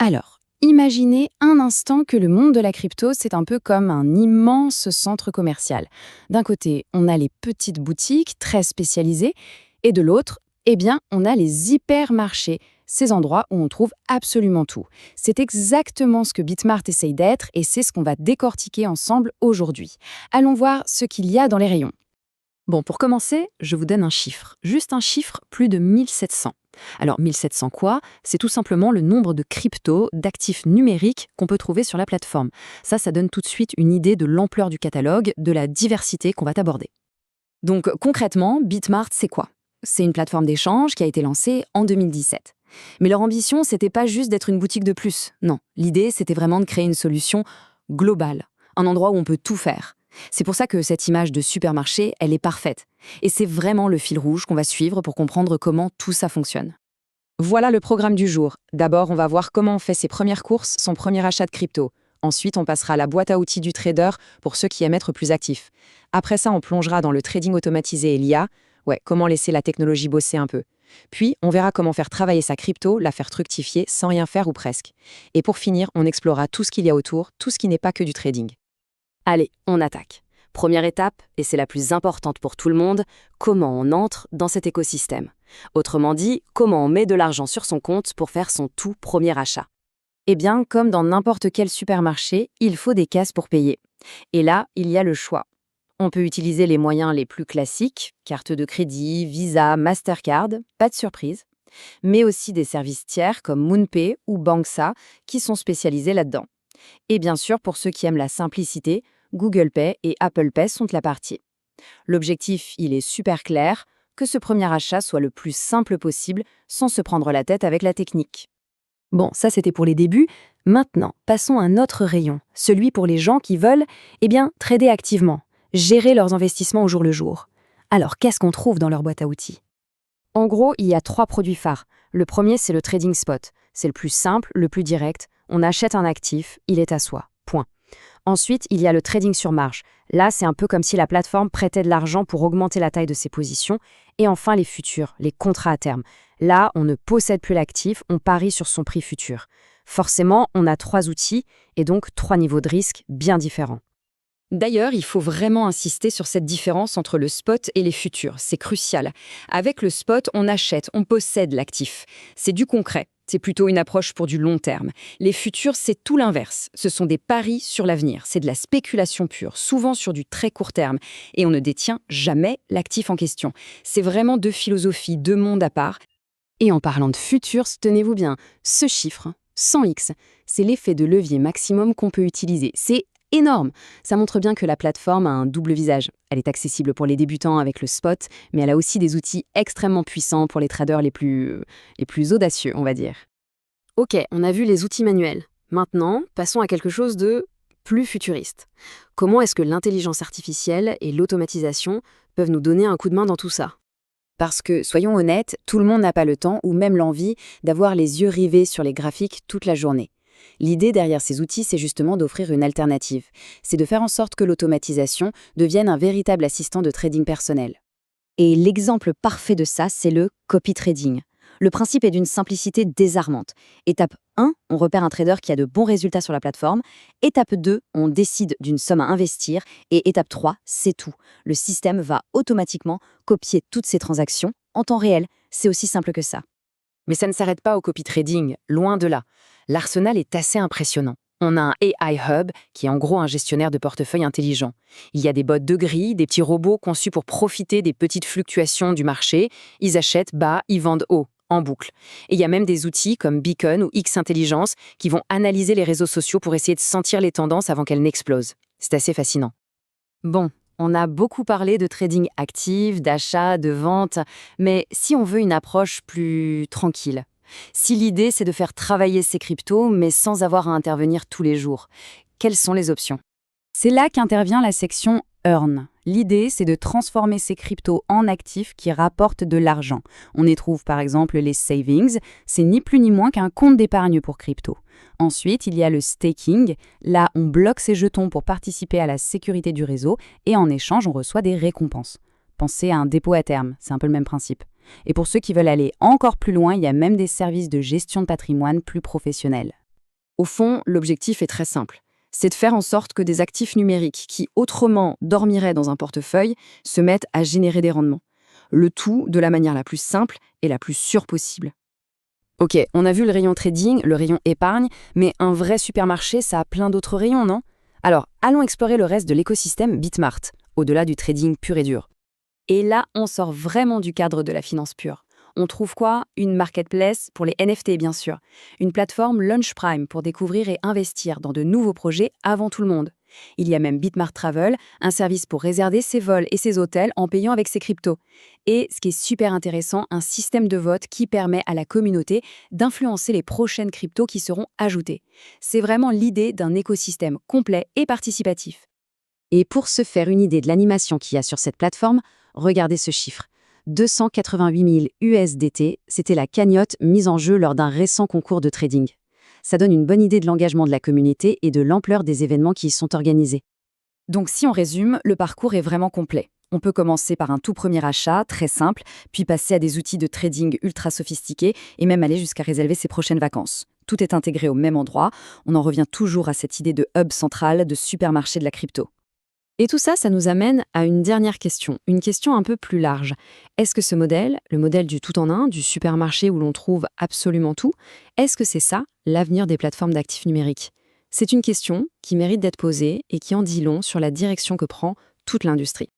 Alors, imaginez un instant que le monde de la crypto, c'est un peu comme un immense centre commercial. D'un côté, on a les petites boutiques très spécialisées, et de l'autre, eh bien, on a les hypermarchés, ces endroits où on trouve absolument tout. C'est exactement ce que Bitmart essaye d'être, et c'est ce qu'on va décortiquer ensemble aujourd'hui. Allons voir ce qu'il y a dans les rayons. Bon, pour commencer, je vous donne un chiffre. Juste un chiffre, plus de 1700. Alors 1700 quoi? C'est tout simplement le nombre de cryptos, d'actifs numériques qu'on peut trouver sur la plateforme. Ça donne tout de suite une idée de l'ampleur du catalogue, de la diversité qu'on va aborder. Donc concrètement, Bitmart, c'est quoi? C'est une plateforme d'échange qui a été lancée en 2017. Mais leur ambition, c'était pas juste d'être une boutique de plus. Non, l'idée, c'était vraiment de créer une solution globale, un endroit où on peut tout faire. C'est pour ça que cette image de supermarché, elle est parfaite. Et c'est vraiment le fil rouge qu'on va suivre pour comprendre comment tout ça fonctionne. Voilà le programme du jour. D'abord, on va voir comment on fait ses premières courses, son premier achat de crypto. Ensuite, on passera à la boîte à outils du trader pour ceux qui aiment être plus actifs. Après ça, on plongera dans le trading automatisé et l'IA. Ouais, comment laisser la technologie bosser un peu. Puis, on verra comment faire travailler sa crypto, la faire fructifier sans rien faire ou presque. Et pour finir, on explorera tout ce qu'il y a autour, tout ce qui n'est pas que du trading. Allez, on attaque. Première étape, et c'est la plus importante pour tout le monde, comment on entre dans cet écosystème. Autrement dit, comment on met de l'argent sur son compte pour faire son tout premier achat. Eh bien, comme dans n'importe quel supermarché, il faut des caisses pour payer. Et là, il y a le choix. On peut utiliser les moyens les plus classiques, carte de crédit, Visa, Mastercard, pas de surprise, mais aussi des services tiers comme MoonPay ou Banksa qui sont spécialisés là-dedans. Et bien sûr, pour ceux qui aiment la simplicité, Google Pay et Apple Pay sont la partie. L'objectif, il est super clair, que ce premier achat soit le plus simple possible sans se prendre la tête avec la technique. Bon, ça c'était pour les débuts. Maintenant, passons à un autre rayon, celui pour les gens qui veulent, trader activement, gérer leurs investissements au jour le jour. Alors, qu'est-ce qu'on trouve dans leur boîte à outils? En gros, il y a 3 produits phares. Le premier, c'est le trading spot. C'est le plus simple, le plus direct. On achète un actif, il est à soi. Point. Ensuite, il y a le trading sur marge. Là, c'est un peu comme si la plateforme prêtait de l'argent pour augmenter la taille de ses positions. Et enfin, les futurs, les contrats à terme. Là, on ne possède plus l'actif, on parie sur son prix futur. Forcément, on a 3 outils et donc 3 niveaux de risque bien différents. D'ailleurs, il faut vraiment insister sur cette différence entre le spot et les futurs. C'est crucial. Avec le spot, on achète, on possède l'actif. C'est du concret. C'est plutôt une approche pour du long terme. Les futurs, c'est tout l'inverse. Ce sont des paris sur l'avenir. C'est de la spéculation pure, souvent sur du très court terme. Et on ne détient jamais l'actif en question. C'est vraiment 2 philosophies, 2 mondes à part. Et en parlant de futurs, tenez-vous bien, ce chiffre, 100x, c'est l'effet de levier maximum qu'on peut utiliser. C'est énorme. Ça montre bien que la plateforme a un double visage. Elle est accessible pour les débutants avec le spot, mais elle a aussi des outils extrêmement puissants pour les traders les plus audacieux, on va dire. Ok, on a vu les outils manuels. Maintenant, passons à quelque chose de plus futuriste. Comment est-ce que l'intelligence artificielle et l'automatisation peuvent nous donner un coup de main dans tout ça? Parce que, soyons honnêtes, tout le monde n'a pas le temps ou même l'envie d'avoir les yeux rivés sur les graphiques toute la journée. L'idée derrière ces outils, c'est justement d'offrir une alternative. C'est de faire en sorte que l'automatisation devienne un véritable assistant de trading personnel. Et l'exemple parfait de ça, c'est le copy trading. Le principe est d'une simplicité désarmante. Étape 1, on repère un trader qui a de bons résultats sur la plateforme. Étape 2, on décide d'une somme à investir. Et étape 3, c'est tout. Le système va automatiquement copier toutes ces transactions en temps réel. C'est aussi simple que ça. Mais ça ne s'arrête pas au copy trading, loin de là. L'arsenal est assez impressionnant. On a un AI Hub, qui est en gros un gestionnaire de portefeuille intelligent. Il y a des bots de grille, des petits robots conçus pour profiter des petites fluctuations du marché. Ils achètent bas, ils vendent haut, en boucle. Et il y a même des outils comme Beacon ou X Intelligence qui vont analyser les réseaux sociaux pour essayer de sentir les tendances avant qu'elles n'explosent. C'est assez fascinant. Bon, on a beaucoup parlé de trading actif, d'achat, de vente, mais si on veut une approche plus tranquille, si l'idée c'est de faire travailler ces cryptos mais sans avoir à intervenir tous les jours, quelles sont les options? C'est là qu'intervient la section Earn. L'idée, c'est de transformer ces cryptos en actifs qui rapportent de l'argent. On y trouve par exemple les savings, c'est ni plus ni moins qu'un compte d'épargne pour crypto. Ensuite, il y a le staking. Là, on bloque ces jetons pour participer à la sécurité du réseau et en échange, on reçoit des récompenses. Pensez à un dépôt à terme, c'est un peu le même principe. Et pour ceux qui veulent aller encore plus loin, il y a même des services de gestion de patrimoine plus professionnels. Au fond, l'objectif est très simple. C'est de faire en sorte que des actifs numériques qui autrement dormiraient dans un portefeuille se mettent à générer des rendements. Le tout de la manière la plus simple et la plus sûre possible. Ok, on a vu le rayon trading, le rayon épargne, mais un vrai supermarché, ça a plein d'autres rayons, non? Alors, allons explorer le reste de l'écosystème Bitmart, au-delà du trading pur et dur. Et là, on sort vraiment du cadre de la finance pure. On trouve quoi? Une marketplace pour les NFT, bien sûr. Une plateforme Launch Prime pour découvrir et investir dans de nouveaux projets avant tout le monde. Il y a même Bitmart Travel, un service pour réserver ses vols et ses hôtels en payant avec ses cryptos. Et, ce qui est super intéressant, un système de vote qui permet à la communauté d'influencer les prochaines cryptos qui seront ajoutées. C'est vraiment l'idée d'un écosystème complet et participatif. Et pour se faire une idée de l'animation qu'il y a sur cette plateforme, regardez ce chiffre. 288 000 USDT, c'était la cagnotte mise en jeu lors d'un récent concours de trading. Ça donne une bonne idée de l'engagement de la communauté et de l'ampleur des événements qui y sont organisés. Donc si on résume, le parcours est vraiment complet. On peut commencer par un tout premier achat, très simple, puis passer à des outils de trading ultra sophistiqués et même aller jusqu'à réserver ses prochaines vacances. Tout est intégré au même endroit, on en revient toujours à cette idée de hub central, de supermarché de la crypto. Et tout ça, ça nous amène à une dernière question, une question un peu plus large. Est-ce que ce modèle, le modèle du tout en un, du supermarché où l'on trouve absolument tout, est-ce que c'est ça l'avenir des plateformes d'actifs numériques? C'est une question qui mérite d'être posée et qui en dit long sur la direction que prend toute l'industrie.